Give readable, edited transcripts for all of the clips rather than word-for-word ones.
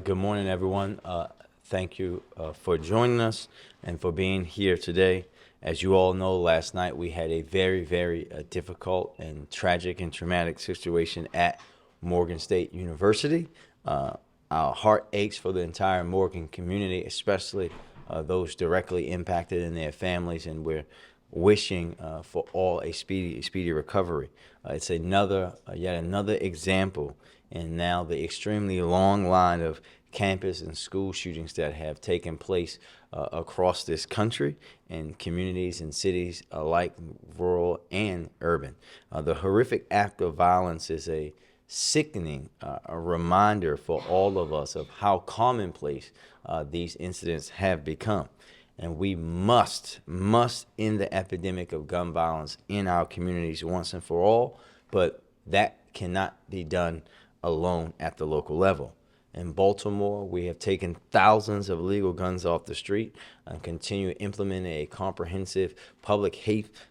Good morning, everyone. Thank you for joining us and for being here today. As you all know, last night we had a very, very difficult and tragic and traumatic situation at Morgan State University. Our heart aches for the entire Morgan community, especially those directly impacted and their families, and we're wishing for all a speedy recovery. It's yet another example, and now the extremely long line of campus and school shootings that have taken place across this country in communities and cities alike, rural and urban. The horrific act of violence is a sickening a reminder for all of us of how commonplace these incidents have become. And we must end the epidemic of gun violence in our communities once and for all, but that cannot be done alone at the local level. In Baltimore, we have taken thousands of illegal guns off the street and continue implementing a comprehensive public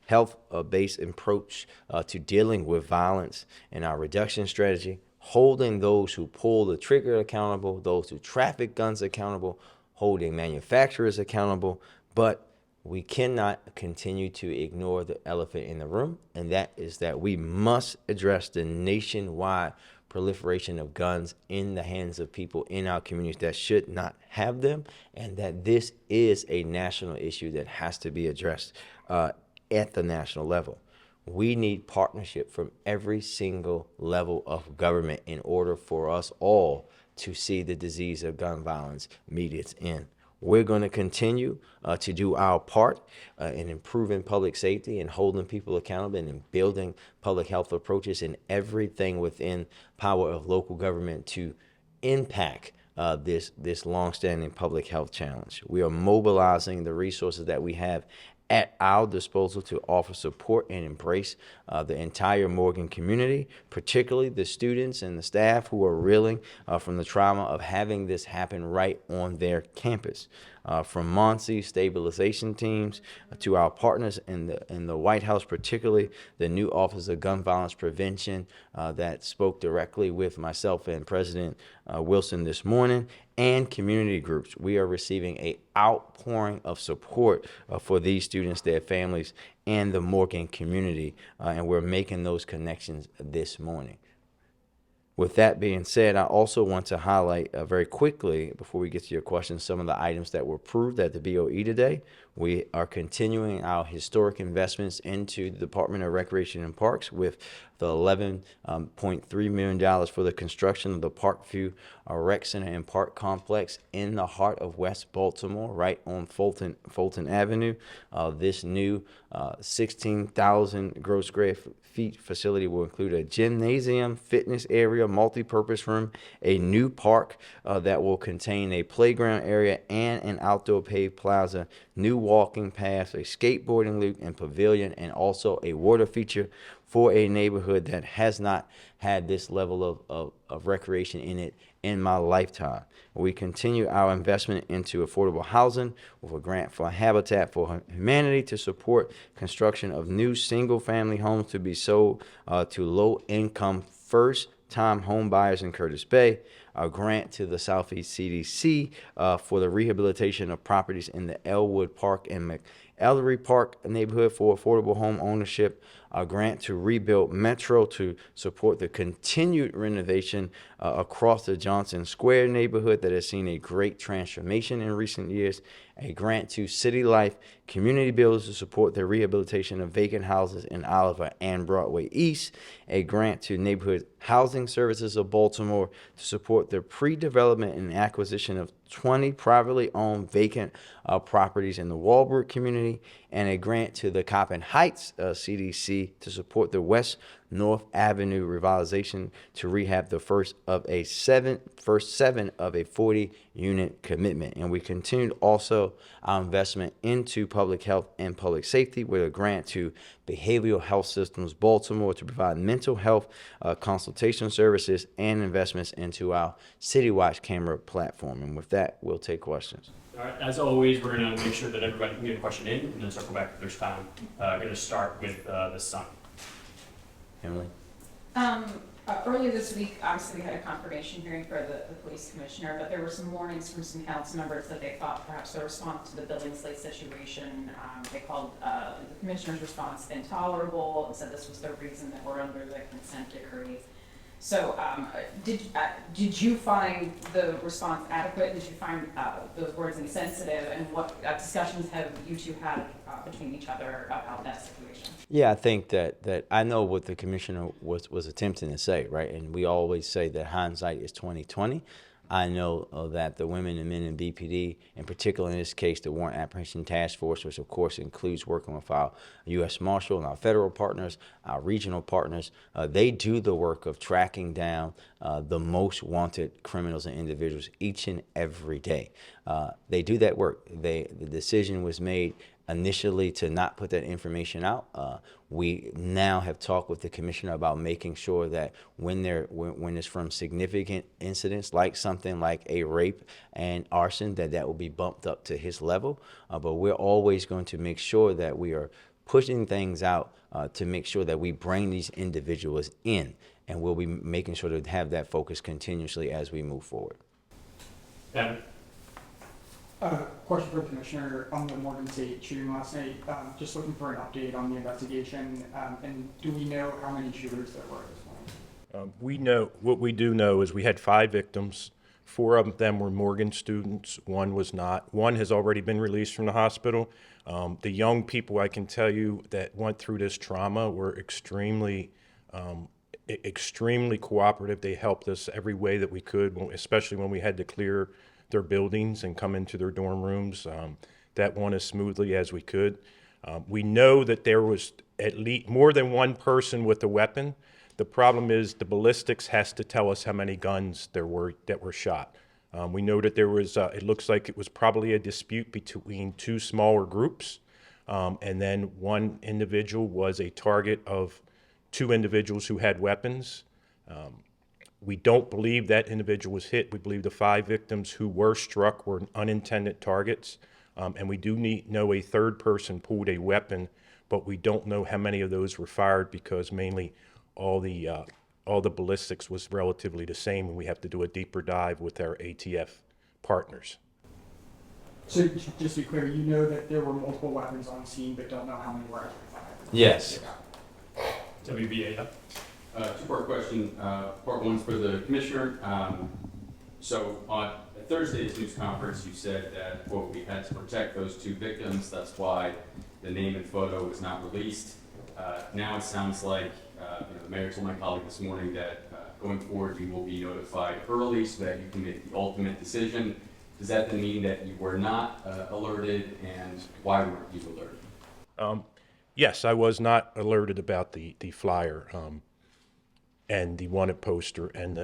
health-based approach to dealing with violence in our reduction strategy, holding those who pull the trigger accountable, those who traffic guns accountable, holding manufacturers accountable, but we cannot continue to ignore the elephant in the room, and that is that we must address the nationwide proliferation of guns in the hands of people in our communities that should not have them, and that this is a national issue that has to be addressed at the national level. We need partnership from every single level of government in order for us all to see the disease of gun violence meet its end. We're going to continue to do our part in improving public safety and holding people accountable and in building public health approaches and everything within power of local government to impact this longstanding public health challenge. We are mobilizing the resources that we have at our disposal to offer support and embrace the entire Morgan community, particularly the students and the staff who are reeling from the trauma of having this happen right on their campus. From MONSE stabilization teams to our partners in the White House, particularly the new Office of Gun Violence Prevention that spoke directly with myself and President Wilson this morning, and community groups. We are receiving an outpouring of support for these students, their families, and the Morgan community, and we're making those connections this morning. With that being said, I also want to highlight very quickly, before we get to your questions, some of the items that were approved at the BOE today. We are continuing our historic investments into the Department of Recreation and Parks with the $11.3 million for the construction of the Parkview Rec Center and Park Complex in the heart of West Baltimore, right on Fulton Avenue. This new 16,000 gross square feet facility will include a gymnasium, fitness area, multi-purpose room, a new park that will contain a playground area and an outdoor paved plaza, new walking paths, a skateboarding loop and pavilion, and also a water feature for a neighborhood that has not had this level of recreation in it in my lifetime. We continue our investment into affordable housing with a grant for Habitat for Humanity to support construction of new single-family homes to be sold to low-income first-time home buyers in Curtis Bay, a grant to the Southeast CDC for the rehabilitation of properties in the Elwood Park and McElderry Park neighborhood for affordable home ownership, a grant to rebuild Metro to support the continued renovation across the Johnson Square neighborhood that has seen a great transformation in recent years, a grant to City Life Community Builders to support the rehabilitation of vacant houses in Oliver and Broadway East, a grant to Neighborhood Housing Services of Baltimore to support the pre-development and acquisition of 20 privately owned vacant properties in the Walbrook community, and a grant to the Coppin Heights CDC to support the West North Avenue revitalization to rehab the first seven of a 40-unit commitment. And we continued also our investment into public health and public safety with a grant to Behavioral Health Systems Baltimore to provide mental health consultation services and investments into our City Watch camera platform. And with that, we'll take questions. All right, as always, we're going to make sure that everybody can get a question in and then circle back if there's time. Going to start with the sun. Emily? Earlier this week, obviously, we had a confirmation hearing for the police commissioner, but there were some warnings from some council members that they thought perhaps the response to the building slate situation, they called the commissioner's response intolerable, and said this was the reason that we're under the consent decree. So did you find the response adequate? Did you find those words insensitive? And what discussions have you two had between each other about that situation? Yeah, I think that I know what the commissioner was attempting to say, right? And we always say that hindsight is 20/20. I know that the women and men in BPD, in particular in this case, the Warrant Apprehension Task Force, which of course includes working with our U.S. Marshal and our federal partners, our regional partners, they do the work of tracking down the most wanted criminals and individuals each and every day. They do that work. The decision was made initially to not put that information out. We now have talked with the commissioner about making sure that when it's from significant incidents like something like a rape and arson, that will be bumped up to his level. But we're always going to make sure that we are pushing things out to make sure that we bring these individuals in, and we'll be making sure to have that focus continuously as we move forward. Evan? Question for the Commissioner on the Morgan State shooting last night. Just looking for an update on the investigation, and do we know how many shooters there were at this point? We know, what we do know is we had 5 victims. 4 of them were Morgan students, 1 was not. 1 has already been released from the hospital. The young people, I can tell you, that went through this trauma were extremely cooperative. They helped us every way that we could, especially when we had to clear their buildings and come into their dorm rooms. That went as smoothly as we could. We know that there was at least more than 1 person with a weapon. The problem is the ballistics has to tell us how many guns there were that were shot. We know that there was, it looks like it was probably a dispute between 2 smaller groups, and then 1 individual was a target of 2 individuals who had weapons. We don't believe that individual was hit. We believe the 5 victims who were struck were unintended targets. And we do know a 3rd person pulled a weapon, but we don't know how many of those were fired because mainly all the ballistics was relatively the same, and we have to do a deeper dive with our ATF partners. So just to be clear, you know that there were multiple weapons on scene, but don't know how many were actually fired? Yes. WBA, yeah. 2-part question. Part 1's for the commissioner. So on Thursday's news conference, you said that, quote, we had to protect those 2 victims. That's why the name and photo was not released. Now it sounds like the mayor told my colleague this morning that going forward you will be notified early so that you can make the ultimate decision. Does that then mean that you were not alerted, and why weren't you alerted? Yes, I was not alerted about the flyer and the wanted poster, and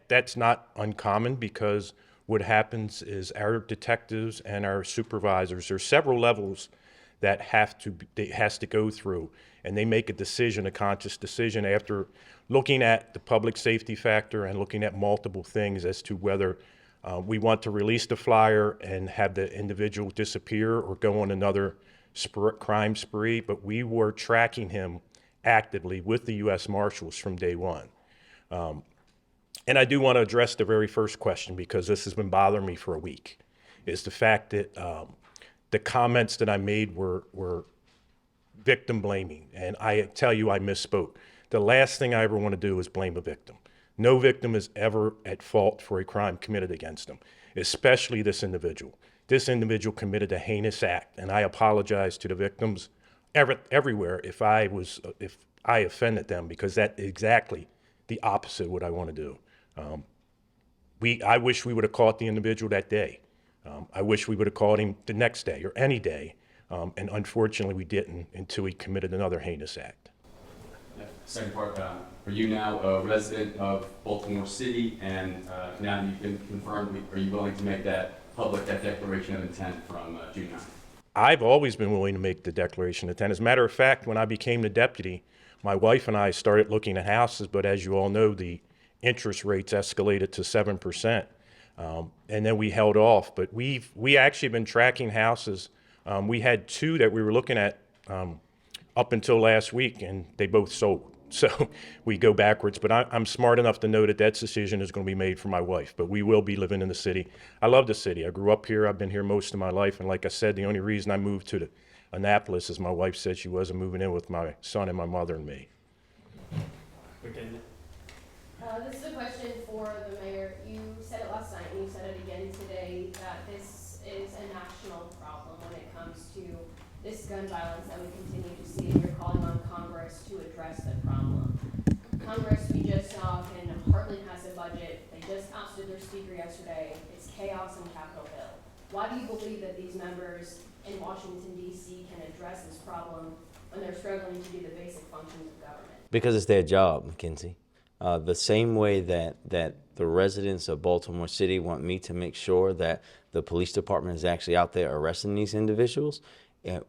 that's not uncommon because what happens is our detectives and our supervisors, there's several levels that has to go through, and they make a decision, a conscious decision after looking at the public safety factor and looking at multiple things as to whether we want to release the flyer and have the individual disappear or go on another crime spree. But we were tracking him actively with the U.S. Marshals from day 1. And I do want to address the very first question because this has been bothering me for a week, is the fact that the comments that I made were victim blaming, and I tell you I misspoke. The last thing I ever want to do is blame a victim. No victim is ever at fault for a crime committed against them, especially this individual. This individual committed a heinous act, and I apologize to the victims everywhere if I offended them, because that's exactly the opposite of what I want to do. I wish we would have caught the individual that day. I wish we would have caught him the next day or any day, and unfortunately we didn't until he committed another heinous act. Second part, are you now a resident of Baltimore City, and now that you can confirm, are you willing to make that public, that declaration of intent from June 9th? I've always been willing to make the declaration of intent. As a matter of fact, when I became the deputy, my wife and I started looking at houses, but as you all know, the interest rates escalated to 7%, and then we held off. But we actually been tracking houses. We had 2 that we were looking at up until last week, and they both sold. So we go backwards, but I'm smart enough to know that that decision is going to be made for my wife, but we will be living in the city. I love the city. I grew up here. I've been here most of my life. And like I said, the only reason I moved to Annapolis is my wife said she wasn't moving in with my son and my mother and me. McKinley? This is a question for the mayor. You said it last night and you said it again today that this is a national problem when it comes to this gun violence that we continue to see, and you're calling on Congress to address the problem. Congress, we just saw, can hardly pass a budget. They just ousted their speaker yesterday. It's chaos in Capitol Hill. Why do you believe that these members in Washington, D.C. can address this problem when they're struggling to do the basic functions of government? Because it's their job, Mackenzie. The same way that the residents of Baltimore City want me to make sure that the police department is actually out there arresting these individuals,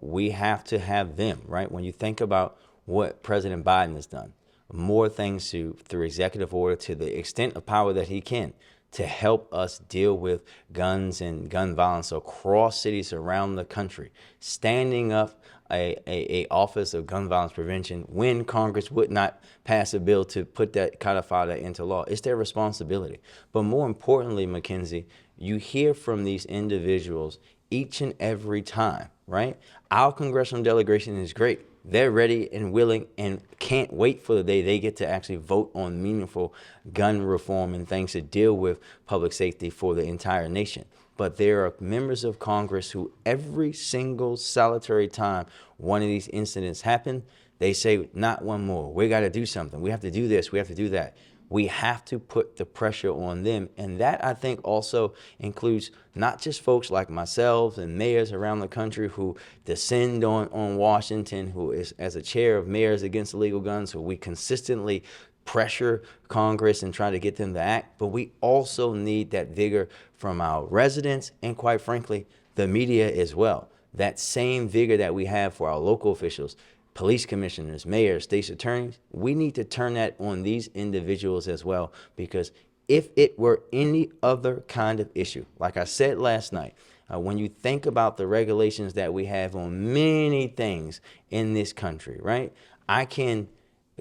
we have to have them, right? When you think about what President Biden has done, more things through executive order to the extent of power that he can to help us deal with guns and gun violence across cities around the country, standing up a office of gun violence prevention when Congress would not pass a bill to put that, codify that into law. It's their responsibility. But more importantly, Mackenzie, you hear from these individuals each and every time, right? Our congressional delegation is great. They're ready and willing and can't wait for the day they get to actually vote on meaningful gun reform and things to deal with public safety for the entire nation. But there are members of Congress who every single solitary time one of these incidents happen, they say, not one more. We got to do something. We have to do this. We have to do that. We have to put the pressure on them. And that, I think, also includes not just folks like myself and mayors around the country who descend on Washington, who is as a chair of Mayors Against Illegal Guns, who we consistently pressure Congress and try to get them to act. But we also need that vigor from our residents and, quite frankly, the media as well. That same vigor that we have for our local officials, police commissioners, mayors, state's attorneys, we need to turn that on these individuals as well, because if it were any other kind of issue, like I said last night, when you think about the regulations that we have on many things in this country, right? I can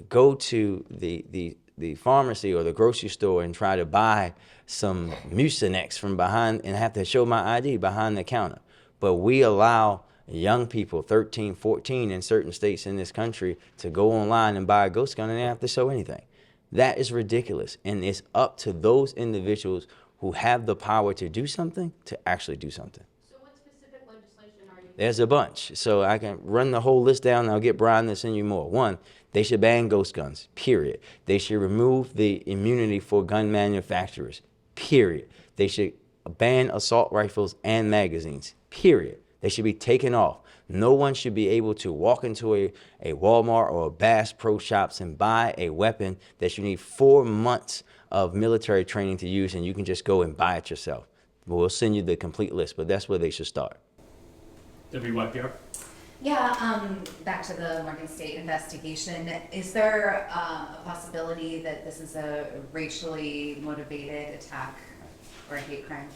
go to the pharmacy or the grocery store and try to buy some Mucinex from behind and have to show my ID behind the counter. But we allow young people, 13, 14 in certain states in this country, to go online and buy a ghost gun and they don't have to show anything. That is ridiculous. And it's up to those individuals who have the power to do something to actually do something. So what specific legislation are you? There's a bunch. So I can run the whole list down and I'll get Brian to send you more. One, they should ban ghost guns, period. They should remove the immunity for gun manufacturers, period. They should ban assault rifles and magazines, period. They should be taken off. No one should be able to walk into a Walmart or a Bass Pro Shops and buy a weapon that you need 4 months of military training to use, and you can just go and buy it yourself. We'll send you the complete list, but that's where they should start. WYPR? Yeah, back to the Morgan State investigation. Is there a possibility that this is a racially motivated attack or a hate crime?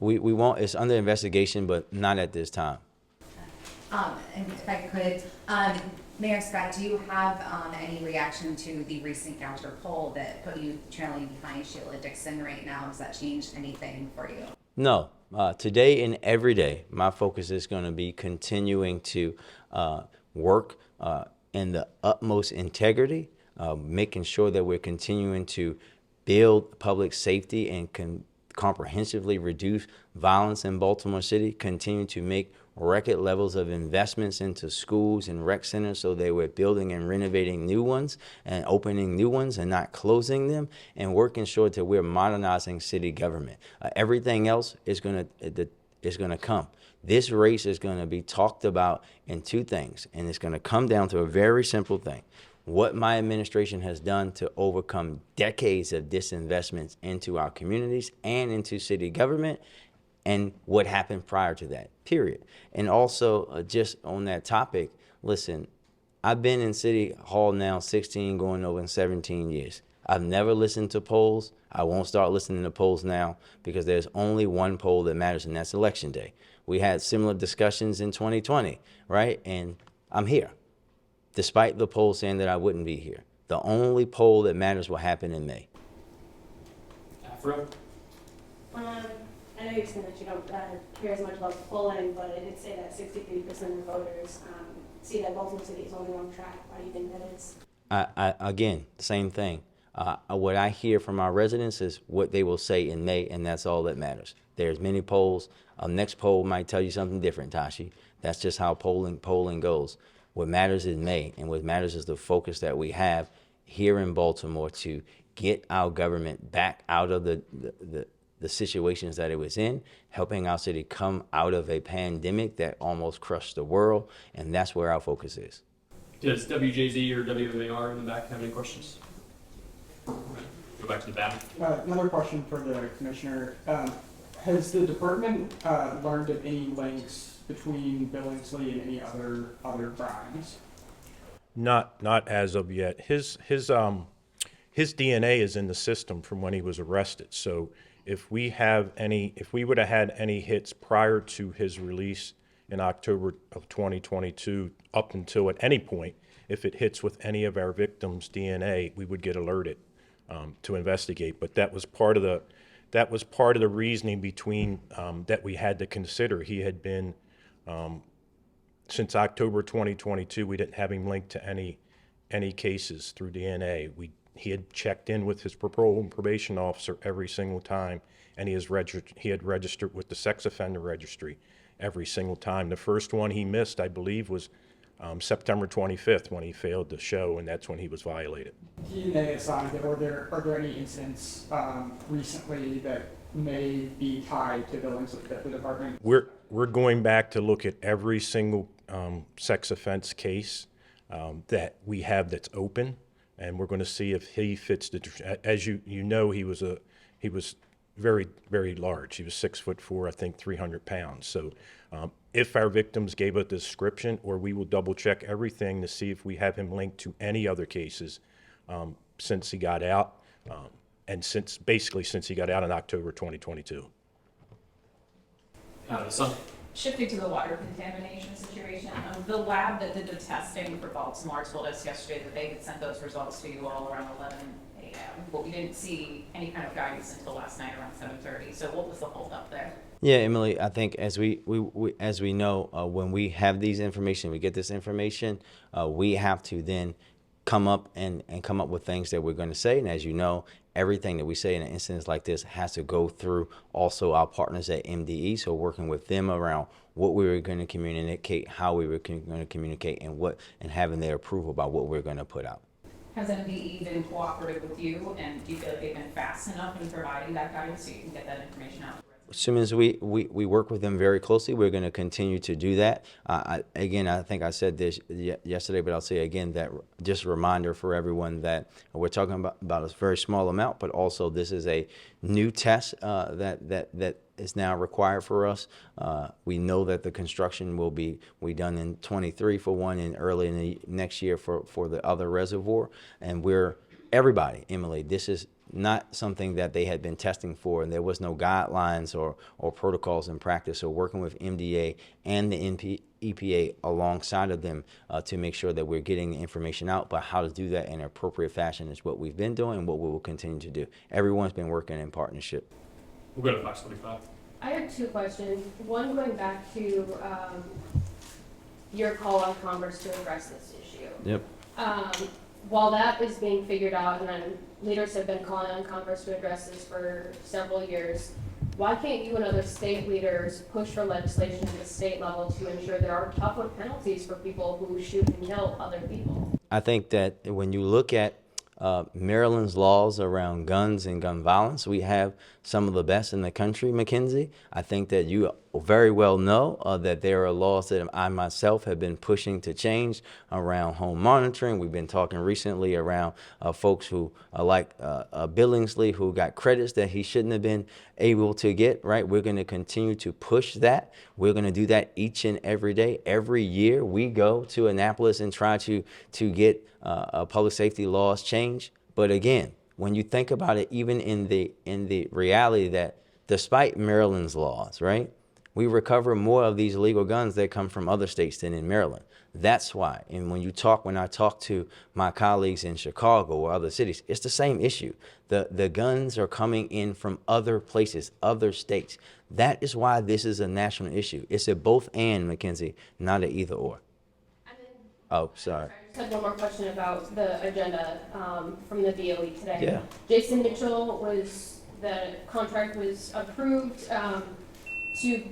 We won't, it's under investigation, but not at this time. And if I could, Mayor Scott, do you have any reaction to the recent Gouger poll that put you trailing behind Sheila Dixon right now? Has that changed anything for you? No. Today and every day, my focus is going to be continuing to work in the utmost integrity, making sure that we're continuing to build public safety and comprehensively reduce violence in Baltimore City, continue to make record levels of investments into schools and rec centers so that we're building and renovating new ones and opening new ones and not closing them, and working sure that we're modernizing city government. Everything else is going to come. This race is going to be talked about in two things, and it's going to come down to a very simple thing. What my administration has done to overcome decades of disinvestments into our communities and into city government, and what happened prior to that, period. And also, just on that topic, listen, I've been in City Hall now 16, going over 17 years. I've never listened to polls. I won't start listening to polls now, because there's only one poll that matters, and that's Election Day. We had similar discussions in 2020, right? And I'm here. despite the poll saying that I wouldn't be here. The only poll that matters will happen in May. Afro? I know you explained that you don't care as much about the polling, but it did say that 63% of voters see that Baltimore City is on the wrong track. Why do you think that is? Again, same thing. What I hear from our residents is what they will say in May, and that's all that matters. There's many polls. Next poll might tell you something different, Tashi. That's just how polling goes. What matters is May, and what matters is the focus that we have here in Baltimore to get our government back out of the situations that it was in, helping our city come out of a pandemic that almost crushed the world, and that's where our focus is. Does WJZ or WMAR in the back have any questions? Go back to the back. Another question for the commissioner. Has the department learned of any links between Billingsley and any other crimes? Not as of yet. His DNA is in the system from when he was arrested. So if we would have had any hits prior to his release in October of 2022, up until at any point, if it hits with any of our victims' DNA, we would get alerted to investigate. But that was part of the reasoning between that we had to consider. He had been since October 2022. We didn't have him linked to any cases through DNA. He had checked in with his parole and probation officer every single time, and he had registered with the sex offender registry every single time. The first one he missed, I believe, was September 25th when he failed to show, and that's when he was violated. DNA aside, are there any incidents recently that may be tied to Billingsley that the department? We're going back to look at every single sex offense case that we have that's open, and we're going to see if he fits as you know, he was very, very large. He was 6'4", I think 300 pounds. So if our victims gave a description, or we will double check everything to see if we have him linked to any other cases since he got out, and since he got out in October 2022. Son. Shifting to the water contamination situation, the lab that did the testing for Baltimore told us yesterday that they had sent those results to you all around 11 a.m., but we didn't see any kind of guidance until last night around 7:30. So what was the holdup there? Yeah, Emily, I think as we know, when we have these information, we get this information, we have to then come up with things that we're going to say. And as you know, everything that we say in an instance like this has to go through also our partners at MDE. So working with them around what we were going to communicate, how we were going to communicate, and having their approval about what we're going to put out. Has MDE been cooperative with you, and do you feel like they've been fast enough in providing that guidance so you can get that information out? As soon as we work with them very closely, we're going to continue to do that. Again, I think I said this yesterday, but I'll say again that just a reminder for everyone that we're talking about a very small amount, but also this is a new test that is now required for us. We know that the construction will be done in 23 for one, and early in the next year for the other reservoir. And everybody, Emily, this is not something that they had been testing for, and there was no guidelines or protocols in practice. So working with MDA and the EPA alongside of them to make sure that we're getting the information out, but how to do that in an appropriate fashion is what we've been doing and what we will continue to do. Everyone's been working in partnership. We'll go to 545. I have two questions. One, going back to your call on Congress to address this issue. Yep. While that is being figured out, and then leaders have been calling on Congress to address this for several years, why can't you and other state leaders push for legislation at the state level to ensure there are tougher penalties for people who shoot and kill other people? I think that when you look at Maryland's laws around guns and gun violence, we have some of the best in the country, Mackenzie. I think that you very well know that there are laws that I myself have been pushing to change around home monitoring. We've been talking recently around folks who like Billingsley, who got credits that he shouldn't have been able to get, right? We're going to continue to push that. We're going to do that each and every day. Every year we go to Annapolis and try to get public safety laws changed. But again, when you think about it, even in the reality that despite Maryland's laws, right, we recover more of these illegal guns that come from other states than in Maryland. That's why. And when I talk to my colleagues in Chicago or other cities, it's the same issue. The guns are coming in from other places, other states. That is why this is a national issue. It's a both and, Mackenzie, not a either or. And then, Oh, sorry. I just had one more question about the agenda from the DOE today. Yeah. Jason Mitchell the contract was approved to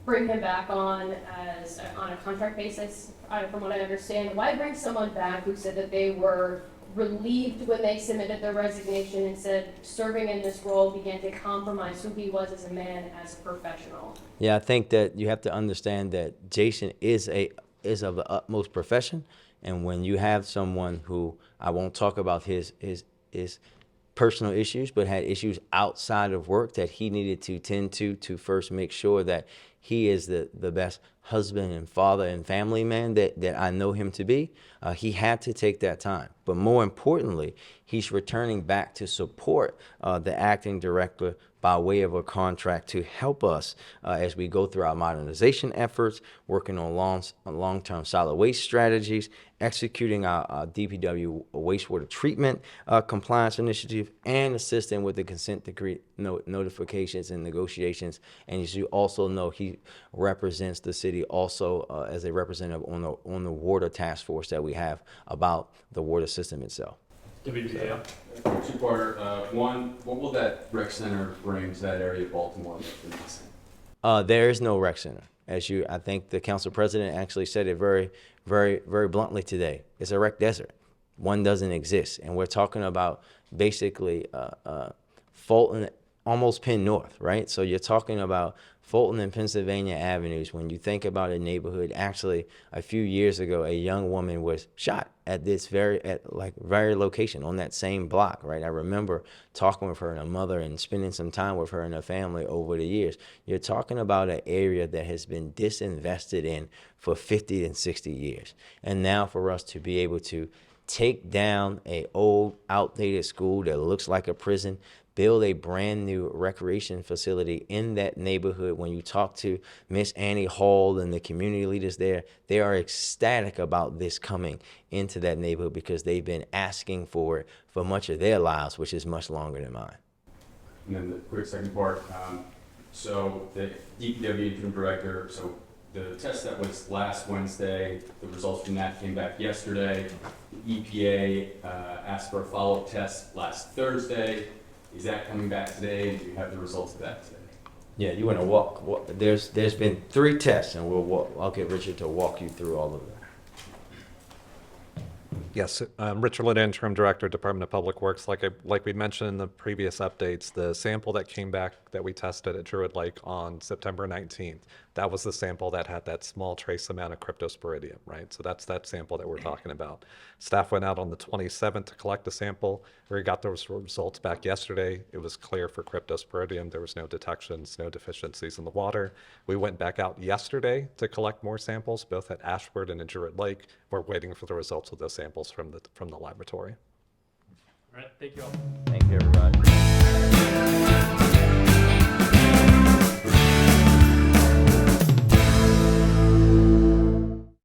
bring him back on on a contract basis, from what I understand. Why bring someone back who said that they were relieved when they submitted their resignation and said serving in this role began to compromise who he was as a man, as a professional? Yeah, I think that you have to understand that Jason is of the utmost profession, and when you have someone who, I won't talk about his personal issues, but had issues outside of work that he needed to tend to first make sure that he is the best husband and father and family man that I know him to be. He had to take that time. But more importantly, he's returning back to support the acting director by way of a contract to help us as we go through our modernization efforts, working on long-term solid waste strategies, executing our DPW wastewater treatment compliance initiative, and assisting with the consent decree notifications and negotiations. And as you also know, he represents the city also as a representative on the water task force that we have about the water system itself. WBAL. Two-parter. One, what will that rec center bring to that area of Baltimore that's been missing? There is no rec center. I think the council president actually said it very, very, very bluntly today. It's a rec desert. One doesn't exist. And we're talking about basically Fulton, almost Penn North, right? So you're talking about Fulton and Pennsylvania Avenues. When you think about a neighborhood, actually a few years ago, a young woman was shot at this very location on that same block, right? I remember talking with her and her mother and spending some time with her and her family over the years. You're talking about an area that has been disinvested in for 50 and 60 years. And now for us to be able to take down a old, outdated school that looks like a prison, build a brand new recreation facility in that neighborhood. When you talk to Miss Annie Hall and the community leaders there, they are ecstatic about this coming into that neighborhood because they've been asking for it for much of their lives, which is much longer than mine. And then the quick second part. So the DPW Interim Director, so the test that was last Wednesday, the results from that came back yesterday. The EPA asked for a follow-up test last Thursday. Is that coming back today? Do you have the results of that today? Yeah, you want to walk. There's been 3 tests, and I'll get Richard to walk you through all of them. Yes, Richard Litt, Interim Director, Department of Public Works. Like we mentioned in the previous updates, the sample that came back that we tested at Druid Lake on September 19th, that was the sample that had that small trace amount of cryptosporidium, right? So that's that sample that we're talking about. Staff went out on the 27th to collect the sample. We got those results back yesterday. It was clear for cryptosporidium. There was no detections, no deficiencies in the water. We went back out yesterday to collect more samples, both at Ashford and in Druid Lake. We're waiting for the results of those samples from the laboratory. All right, thank you all. Thank you, everybody.